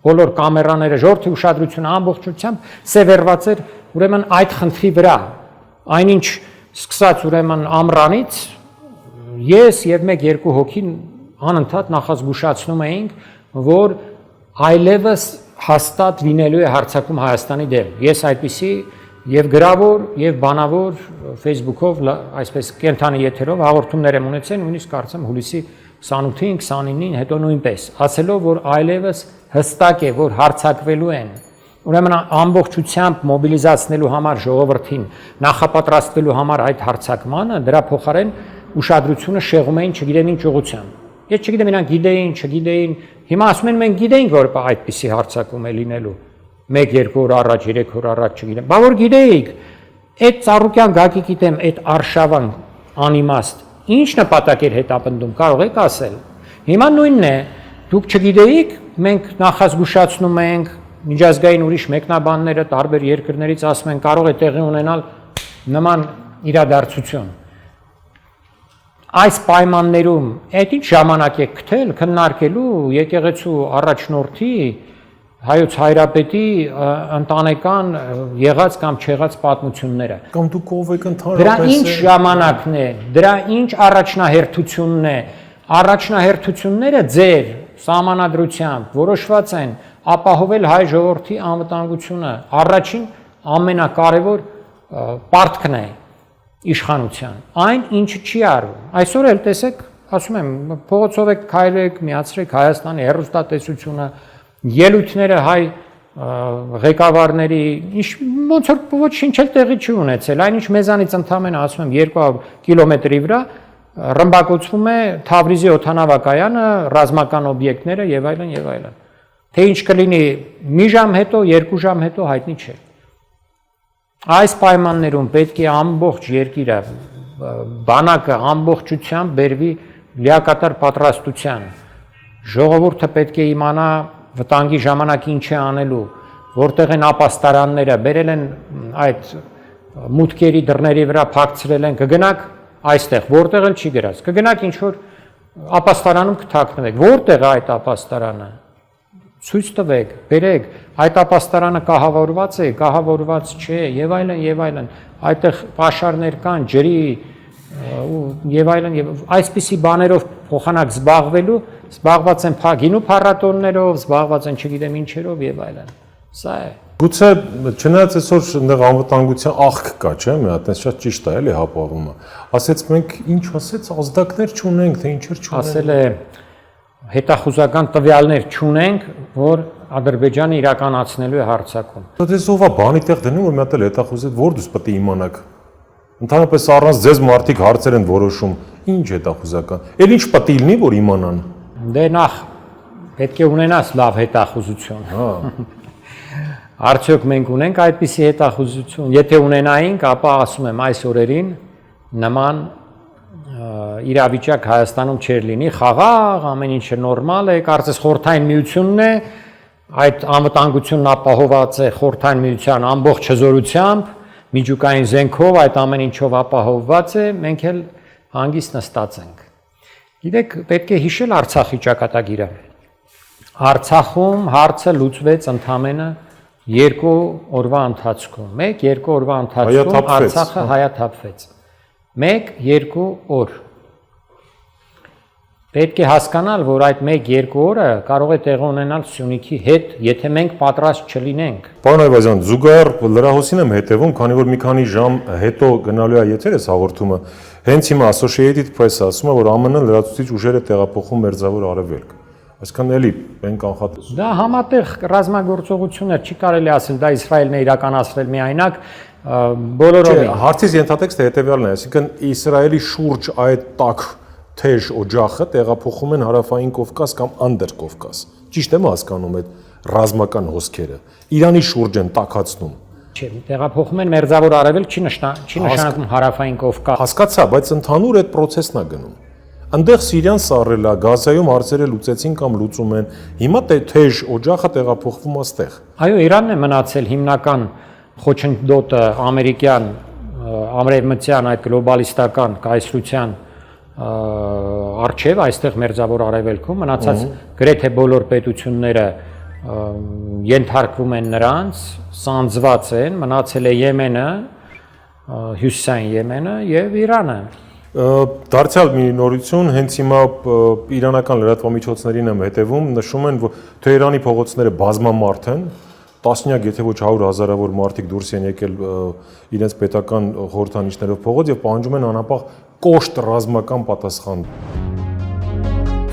բոլոր կամերաները, ժողովրդի ուշադրությունը ամբողջությամբ սևեռված էր ուրեմն այդ խնդրի վրա։ Այնինչ սկսած ուրեմն ամռանից ես եւ 1-2 հոգի անընդհատ նախազգուշացնում էինք, որ այլևս հաստատ լինելու է հարձակում Հայաստանի դեմ։ Ես այդպիսի եւ գրավոր եւ բանավոր Facebook-ով, այսպես կենթանի եթերով հաղորդումներ եմ ունեցել, նույնիսկ կարծեմ հուլիսի 28-ին, 29-ին, հետո նույնպես, ասելով, որ այլևս հստակ է, որ հարձակվելու են։ Ուրեմն ամբողջությամբ մոբիլիզացնելու համար ժողովրդին, նախապատրաստվելու համար այդ հարձակմանը, դրա փոխարեն ուշադրությունը շեղում էին չգիտեմ ինչ ուղղությամբ։ Ես չգիտեմ, իրանք գիտեին, չգիտեին, հիմա ասում են մենք գիտեինք, որ այդպիսի հարձակում է լինելու։ 1-2 օր առաջ, 3 օր առաջ չգիտեմ։ Բա որ գիտեիք, այդ Ծառուկյան Գագիկի դեմ այդ արշավան անիմաստ ինչ նպատակ էր հետապնդում, կարող եք ասել։ Հիմա նույնն է, դուք չգիտեիք, մենք նախազգուշացնում ենք, միջազգային ուրիշ մեկնաբանները տարբեր երկրներից ասում են, կարող է տեղի ունենալ նման իրադարձություն։ Այս պայմաններում այդ ինչ ժամանակ է գտել քննարկելու եկեղեցու առաջնորդի հայոց հայրապետի ընտանեկան եղած կամ չեղած պատմությունները։ Կամ դուք ով եք ընդհանրապես։ Դրա ինչ ժամանակն է, դրա ինչ առաջնահերթությունն է։ Առաջնահերթությունները ձեր սահմանադրությամբ որոշված են ապահովել հայ ժողովրդի անվտանգությունը։ Առաջին ամենակարևոր պարտքն է իշխանության։ Այն ինչը չի արվում։ Այսօր էլ տեսեք, ասում եմ, փողոցով եք քայլեք, միացրեք Հայաստանի հեռուստատեսությունը, ելույթները հայ ղեկավարների, ոնց որ ոչինչ էլ տեղի չի ունեցել, այնինչ մեզանից ընդամենը ասում եմ 200 կիլոմետրի վրա ռմբակոծվում է Թավրիզի օդանավակայանը, ռազմական օբյեկտները եւ այլն եւ այլն։ Թե ինչ կլինի մի ժամ հետո, 2 ժամ հետո հայտնի չէ։ Այս պայմաններում պետք է ամբողջ երկիրը, բանակը ամբողջությամբ բերվի լիակատար պատրաստության։ Ժողովուրդը պետք է իմանա վտանգի ժամանակ ինչ է անելու, որտեղ են ապաստարանները, բերել են այդ մուտքերի դռների վրա փակցրել են, կգնաք այստեղ, որտեղ էլ չի գրած, կգնաք ինչ որ ապաստարանում կթաքնվեք, որտեղ է այդ ապաստարանը, ցույց տվեք, բերեք, այդ ապաստարանը կահավորված է, կահավորված չէ, եւ այլն, այդտեղ պաշարներ կան, ջրի եւ այլն, եւ այսպիսի բաներով փոխանակ զբաղված են գինու փառատոններով, զբաղված են չգիտեմ ինչերով եւ այլն։ Սա է։ Գուցե չնայած այսօր այնտեղ անվտանգության աղք կա, չէ՞, մի հատ այնպես շատ ճիշտ է, էլի հապավումը։ Ասեց մենք ինչ ասեց, ազդակներ չունենք, թե ինչեր չունենք։ Ասել է հետախուզական տվյալներ չունենք, որ Ադրբեջանը իրականացնելու է հարձակում։ Դες ով է բանի տեղ դնում, որ մի հատ էլ հետախուզեց, որ դուք պետք է իմանաք։ Ընդհանրապես առանց ձեզ մարդիկ հարցեր են որոշում, ինչ հետախուզական։ Էլ ինչ պետք է լինի, որ իմանան։ Դե նախ պետք է ունենաս լավ հետախուզություն։ Հա։ Արդյոք մենք ունենք այդպիսի հետախուզություն։ Եթե ունենայինք, ապա ասում եմ այս օրերին նման իրավիճակ Հայաստանում չէր լինի, խաղաղ, ամեն ինչը նորմալ է, կարծես Խորհրդային Միությունն է, այդ անվտանգությունն ապահոված է Խորհրդային Միության ամբողջ հզորությամբ, միջուկային զենքով, այդ ամեն ինչով ապահովված է, մենք էլ հանգիստ նստած ենք։ Գիտեք, պետք է հիշել Արցախի ճակատագիրը։ Արցախում հարցը լուծվեց ընդամենը 2 օրվա ընթացքում։ 1-2 օրվա ընթացքում Արցախը հայաթափվեց։ 1-2 օր։ Պետք է հասկանալ, որ այդ 1-2 օրը կարող է տեղի ունենալ Սյունիքի հետ, եթե մենք պատրաստ չլինենք։ Պարոն Այվազյան, զուգահեռ լրահոսին եմ հետևում, քանի որ մի քանի ժամ հետո գնալու է եթեր այս հաղորդումը, հենց հիմա Associated Press-ը ասում է, որ ԱՄՆ լրացուցիչ ուժերը տեղափոխում Մերձավոր Արևելք։ Այսքան էլի մենք անխատես։ Դա համատեղ ռազմագործողություններ, չի կարելի ասել, դա Իսրայելն է իրականացրել միայնակ, բոլորովին։ Հարցից ենթատեքստը հետևյալն է, այսինքն Իսրայելի շուրջ այդ տակ թեժ օջախը տեղափոխում են հարավային Կովկաս կամ Անդեր Կովկաս։ Ճիշտ եմ հասկանում այդ ռազմական հոսքերը։ Իրանի շուրջ են տաքացնում։ Չէ, տեղափոխում են Մերձավոր Արևելք, չի նշանակում հարավային Կովկաս։ Հասկացա, բայց ընդհանուր այդ process-ն է գնում։ Այնտեղ Սիրիան սառել է, Գազայում հարցերը լուծեցին կամ լուծում են։ Հիմա թեժ օջախը տեղափոխվում այստեղ։ Այո, Իրանն է մնացել հիմնական խոչընդոտը ամերիկյան, ամերիկյան այդ գլոբալիստական կայսրության արչև այստեղ Մերձավոր Արևելքում մնացած գրեթե բոլոր պետությունները ենթարկվում են նրանց, սանձված են, մնացել է Եմենը, Հյուսիսային Եմենը եւ Իրանը։ Դարձյալ մի նորություն, հենց հիմա իրանական լրատվամիջոցներին եմ հետևում, նշում են, որ Թեհրանի փողոցները բազմամարդ են, տասնյակ, եթե ոչ 100,000-ավոր մարդիկ դուրս են եկել իրենց պետական խորհրդանիշներով փողոց եւ պահանջում են անապահ կոշտ ռազմական պատասխան։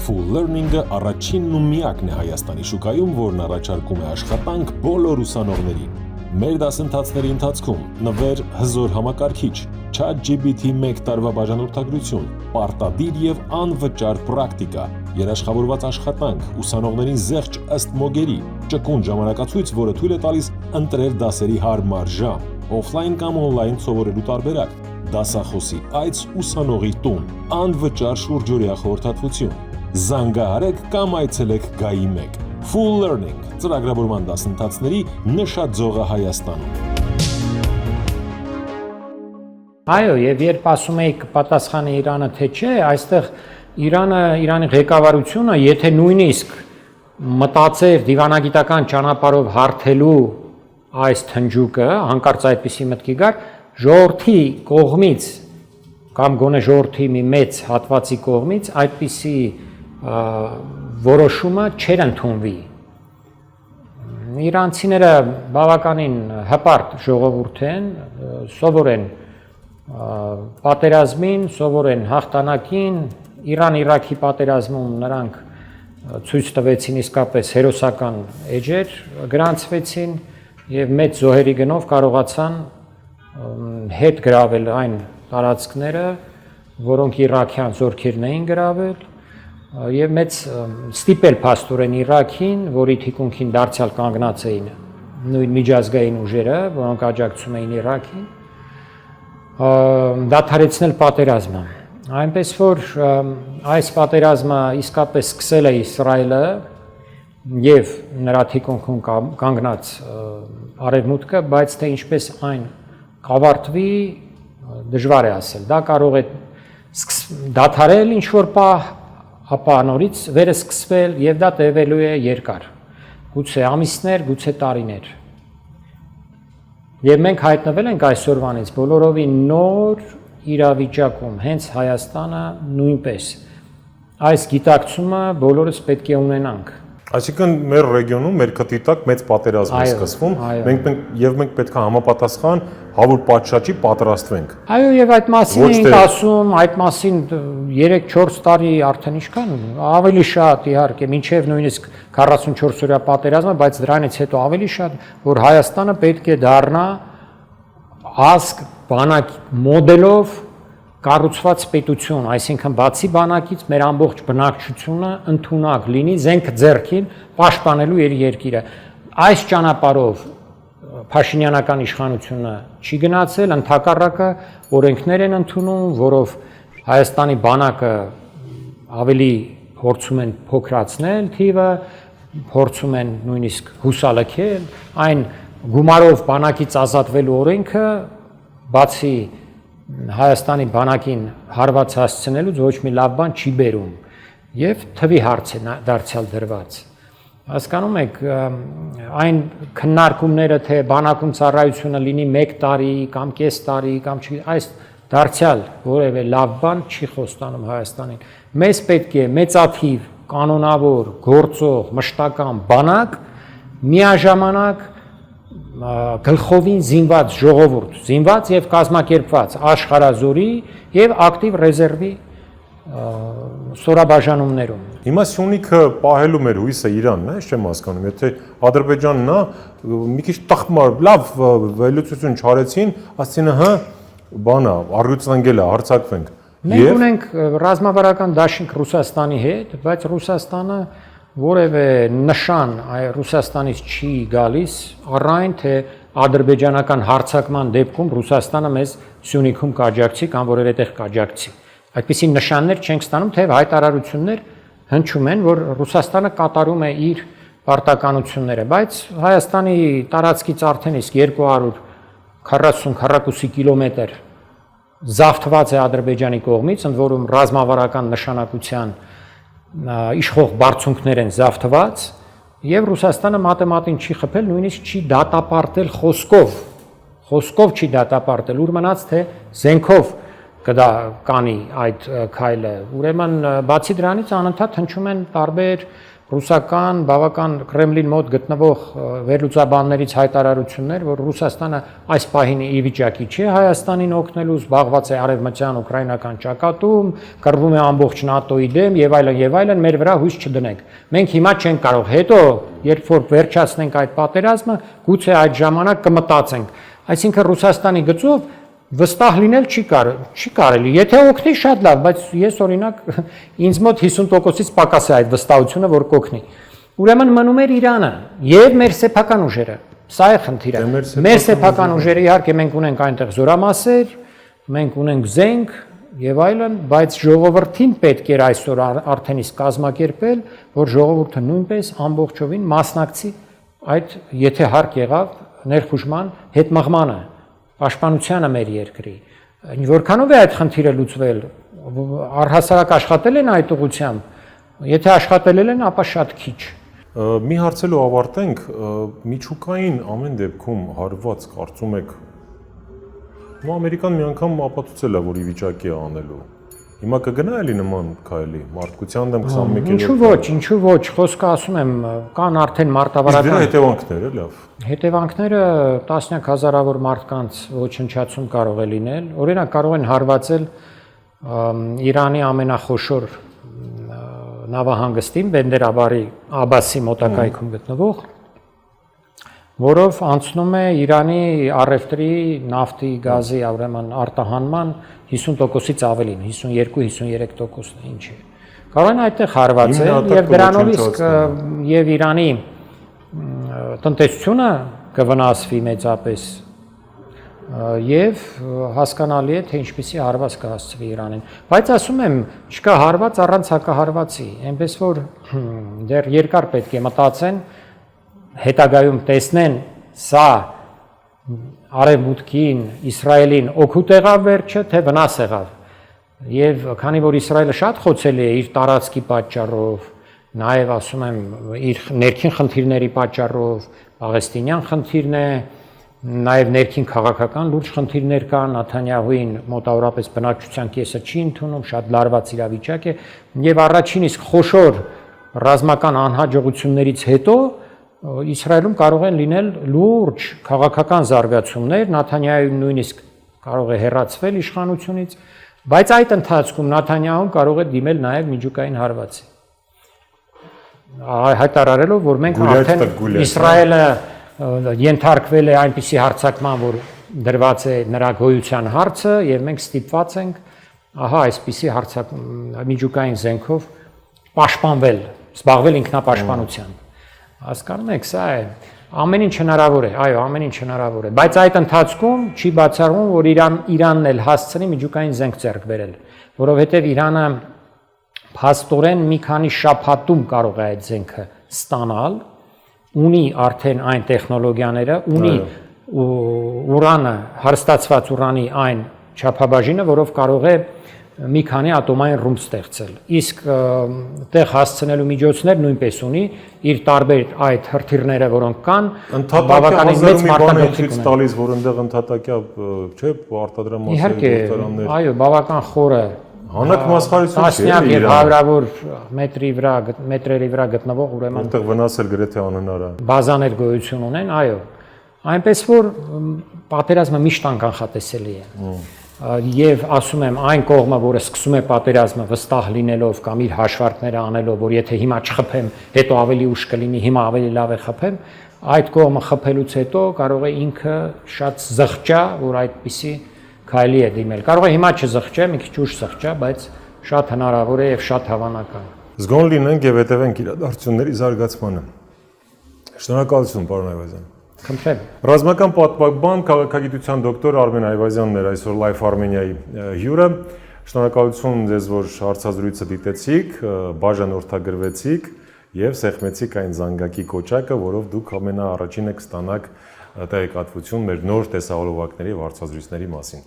Full Learning-ը առաջինն ու միակն է Հայաստանի շուկայում, որն առաջարկում է աշխատանք բոլոր ուսանողներին։ Մեր դասընթացների ընթացքում նվեր հզոր համակարգիչ, ChatGPT 1 տարվա բաժանորդագրություն, պարտադիր եւ անվճար պրակտիկա, երաշխավորված աշխատանք, ուսանողներին զեղչ ըստ մոգերի, ճկուն ժամանակացույց, որը թույլ է տալիս ընտրել դասերի հարմար ժամ, օֆլայն կամ օնլայն սովորելու տարբերակ, դասախոսի այց ուսանողի տուն, անվճար շուրջօրյա խորհրդատվություն։ Զանգահարեք կամ այցելեք Գայի 1։ Full Learning ծրագրավորման դասընթացների նշաձողը Հայաստանում։ Այո, եւ երբ ասում եք պատասխանը Իրանը թե չէ, այստեղ Իրանի ղեկավարությունը, եթե նույնիսկ մտածեր դիվանագիտական ճանապարհով հարթելու այս թնջուկը, հանկարծ այդպիսի մտքի գար, ժողովրդի կողմից կամ գոնե ժողովրդի մի մեծ հատվածի կողմից այդպիսի որոշումը չէր ընդունվի։ Իրանցիները բավականին հպարտ ժողովուրդ են, սովոր են պատերազմին, սովոր են հաղթանակին, Իրան-Իրաքի պատերազմում նրանք ցույց տվեցին իսկապես հերոսական էջեր, գրանցվեցին եւ մեծ զոհերի գնով կարողացան հետ գրավել այն տարածքները, որոնք իրաքյան զորքերն էին գրավել եւ մեծ ստիպել փաստորեն Իրաքին, որի թիկունքին դարձյալ կանգնած էին նույն միջազգային ուժերը, որոնք աջակցում էին Իրաքին, դադարեցնել պատերազմը։ Այնպես որ այս պատերազմը իսկապես սկսել է Իսրայելը եւ նրա թիկունքում կանգնած արևմուտքը, բայց թե ինչպես այն կավարտվի, դժվար է ասել։ Դա կարող է դադարել ինչ որ պահ, ապա նորից վերը սկսվել եւ դա տևելու է երկար։ Գուցե ամիսներ, գուցե տարիներ։ Եվ մենք հայտնվել ենք այսօրվանից բոլորովին նոր իրավիճակում, հենց Հայաստանը նույնպես։ Այս գիտակցումը բոլորս պետք է ունենանք։ Այսինքն մեր ռեգիոնում մեր քթի տակ մեծ պատերազմ է սկսվում, մենք պետք է համապատասխան հավուր պատշաճի պատրաստվենք։ Այո, եւ այդ մասին ենք ասում, այդ մասին 3-4 տարի արդեն ինչքան, ավելի շատ իհարկե, մինչեւ նույնիսկ 44-օրյա պատերազմը, բայց դրանից հետո ավելի շատ, որ Հայաստանը պետք է դառնա ազգ բանակ մոդելով կառուցված պետություն, այսինքն բացի բանակից մեր ամբողջ բնակչությունը ընդունակ լինի զենք ձեռքին պաշտպանելու իր երկիրը։ Այս ճանապարհով Փաշինյանական իշխանությունը չի գնացել, ընդհակառակը օրենքներ են ընդունում, որով Հայաստանի բանակը ավելի փորձում են փոքրացնել թիվը, փորձում են նույնիսկ հուսալքել, այն գումարով բանակից ազատվելու օրենքը բացի Հայաստանի բանակին հարված հասցնելուց ոչ մի լավ բան չի բերում եւ թվի հարց է դարձյալ դրված։ Հասկանում եք, այն քննարկումները, թե բանակում ծառայությունը լինի 1 տարի կամ կես տարի կամ չի, այս դարձյալ որևէ լավ բան չի խոստանում Հայաստանին։ Մեզ պետք է մեծաթիվ կանոնավոր, գործող, մշտական բանակ, միաժամանակ գլխովին զինված ժողովուրդ, զինված եւ կազմակերպված աշխարհազորի եւ ակտիվ ռեզերվի սորաբաժանումներում։ Հիմա Սյունիքը պահելու մեր հույսը Իրանն է, ես չեմ հասկանում, եթե Ադրբեջանն է, մի քիչ տխմար, լավ վերլուծություն չարեցին, ասցին, հա, բանա, առյուծն ընկել է, հարձակվենք։ Մենք ունենք ռազմավարական դաշինք Ռուսաստանի հետ, բայց Ռուսաստանը որևէ նշան Ռուսաստանից չի գալիս առայն թե ադրբեջանական հարձակման դեպքում Ռուսաստանը մեզ Սյունիքում կաջակցի կամ որևէ տեղ կաջակցի։ Այդպիսի նշաններ չենք ստանում, թեև հայտարարություններ հնչում են, որ Ռուսաստանը կատարում է իր պարտականությունները, բայց Հայաստանի տարածքից արդեն իսկ 240-42 կիլոմետր զավթված է Ադրբեջանի կողմից, ընդ որում ռազմավարական նշանակության իշխող բարձունքներ են զավթված, եւ Ռուսաստանը մատեմատին չի խփել, նույնիսկ չի դատապարտել խոսքով չի դատապարտել, ուր մնաց թե զենքով կանի այդ քայլը։ Ուրեմն բացի դրանից անընդհատ հնչում են տարբեր ռուսական բավական Կրեմլին մոտ գտնվող վերլուծաբաններից հայտարարություններ, որ Ռուսաստանը այս պահին ի վիճակի չի Հայաստանին օգնելու, զբաղված է արևմտյան ուկրաինական ճակատում, կռվում է ամբողջ ՆԱՏՕ-ի դեմ եւ այլն, մեր վրա հույս չդնենք։ Մենք հիմա չենք կարող, հետո երբ որ վերջացնենք այդ պատերազմը, գուցե այդ ժամանակ կմտածենք։ Այսինքն Ռուսաստանի գծով վստահ լինել չի կարելի։ Եթե օգնի շատ լավ, բայց ես օրինակ ինձ մոտ 50%-ից պակաս է այդ վստահությունը, որ կօգնի։ Ուրեմն մնում էր Իրանը եւ մեր սեփական ուժերը։ Սա է խնդիրը։ Մեր սեփական ուժերը իհարկե մենք ունենք այնտեղ զորամասեր, մենք ունենք զենք եւ այլն, բայց ժողովրդին պետք էր այսօր արդեն իսկ կազմակերպել, որ ժողովուրդը նույնպես ամբողջովին մասնակցի այդ, եթե հարկ եղավ, ներխուժման հետմղմանը, պաշտպանությանը մեր երկրի։ Որքանով է այդ խնդիրը լուծվել, առհասարակ աշխատել են այդ ուղղությամբ, եթե աշխատել են, ապա շատ քիչ։ Մի հարցելու ավարտենք, միջուկային ամեն դեպքում հարված կարծում եք, Ամերիկան մի անգամ ապացուցել է, որ ի վիճակի է անելու։ Հիմա կգնա էլի նման քայլի, մարդկության դեմ 21-րդ։ Ինչու ոչ, խոսքը ասում եմ, կան արդեն մարտավարական։ Դրա հետևանքները, լավ։ Հետևանքները տասնյակ հազարավոր մարդկանց ոչնչացում կարող է լինել։ Օրինակ կարող են հարվածել Իրանի ամենախոշոր նավահանգստին, Բենդերաբարի Աբասի մոտակայքում գտնվող, որով անցնում է Իրանի առևտրի, նավթի, գազի, ուրեմն արտահանման 50%-ից ավելին, 52-53%-ն է, ինչ է։ Կարող են այդտեղ հարվածել եւ դրանով իսկ եւ Իրանի տնտեսությունը կվնասվի մեծապես եւ հասկանալի է թե ինչպիսի հարված կհասցվի Իրանին, բայց ասում եմ, չկա հարված առանց հակահարվածի, այնպես որ դեռ երկար պետք է մտածեն, հետագայում տեսնեն սա արևմուտքին, Իսրայելին օգուտ եղավ վերջը, թե վնաս եղավ։ Եվ քանի որ Իսրայելը շատ խոցելի է իր տարածքի պատճառով, նաև ասում եմ իր ներքին խնդիրների պատճառով, Պաղեստինյան խնդիրն է, նաև ներքին քաղաքական լուրջ խնդիրներ կան, Նեթանյահուին մոտավորապես բնակչության կեսը չի ընդունում, շատ լարված իրավիճակ է, եւ առաջին իսկ խոշոր ռազմական անհաջողություններից հետո Իսրայելում կարող են լինել լուրջ քաղաքական զարգացումներ, Նեթանյահուն նույնիսկ կարող է հեռացվել իշխանությունից, բայց այդ ընթացքում Նեթանյահուն կարող է դիմել նաև միջուկային հարվածի։ Հայտարարելով, որ մենք արդեն Իսրայելը ենթարկվել է այնպիսի հարձակման, որ դրված է նրա գոյության հարցը եւ մենք ստիպված ենք ահա այսպիսի միջուկային զենքով պաշտպանվել, զբաղվել ինքնապաշտպանությամբ։ Հասկանում եք, սա է, ամեն ինչ հնարավոր է, այո, ամեն ինչ հնարավոր է, բայց այդ ընթացքում չի բացառվում, որ Իրանն էլ հասցնի միջուկային զենք ձեռք բերել, որովհետև Իրանը փաստորեն մի քանի շաբաթում կարող է այդ զենքը ստանալ, ունի արդեն այն տեխնոլոգիաները, ունի ուրանը, հարստացված ուրանի այն չափաբաժինը, որով կարող է մի քանի ատոմային ռումբ ստեղծել։ Իսկ տեղ հասցնելու միջոցներ նույնպես ունի, իր տարբեր այդ հրթիռները, որոնք կան, բավականին մեծ մարտահրթիռ ունեն։ Տալիս, որ այնտեղ ընդհատակյա, չէ, արտադրամասերի գործարաններ։ Այո, բավական խորը հանակ մասխարություն չէ, տասնյակ եւ հարյուրավոր մետրերի վրա գտնվող ուրեմն այնտեղ վնասել գրեթե անհնար է։ Բազաներ գոյություն ունեն, այո։ Այնպես որ պատերազմը միշտ անկանխատեսելի է։ Եվ ասում եմ, այն կողմը, որը սկսում է պատերազմը վստահ լինելով կամ իր հաշվարկները անելով, որ եթե հիմա չխփեմ, հետո ավելի ուշ կլինի, հիմա ավելի լավ է խփեմ, այդ կողմը խփելուց հետո կարող է ինքը շատ զղջա, որ այդպիսի քայլի է դիմել։ Կարող է հիմա չզղջե, մի քիչ ուշ զղջա, բայց շատ հնարավոր է եւ շատ հավանական։ Զգոն լինենք եւ հետևենք իրադարձությունների զարգացմանը։ Շնորհակալություն, պարոն Այվազյան։ Խնդրեմ։ Ռազմական պատմական քաղաքագիտության դոկտոր Արմեն Այվազյանն էր այսօր Life Armenia-ի հյուրը։ Շնորհակալություն ձեզ, որ հարցազրույցը դիտեցիք, բաժանորդագրվեցիք եւ սեղմեցիք այն զանգակի կոճակը, որով դուք ամենաառաջինը կստանաք տեղեկատվություն մեր նոր տեսահոլովակների եւ հարցազրույցների մասին։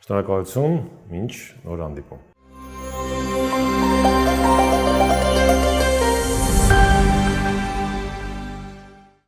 Շնորհակալություն, մինչ նոր հանդիպում։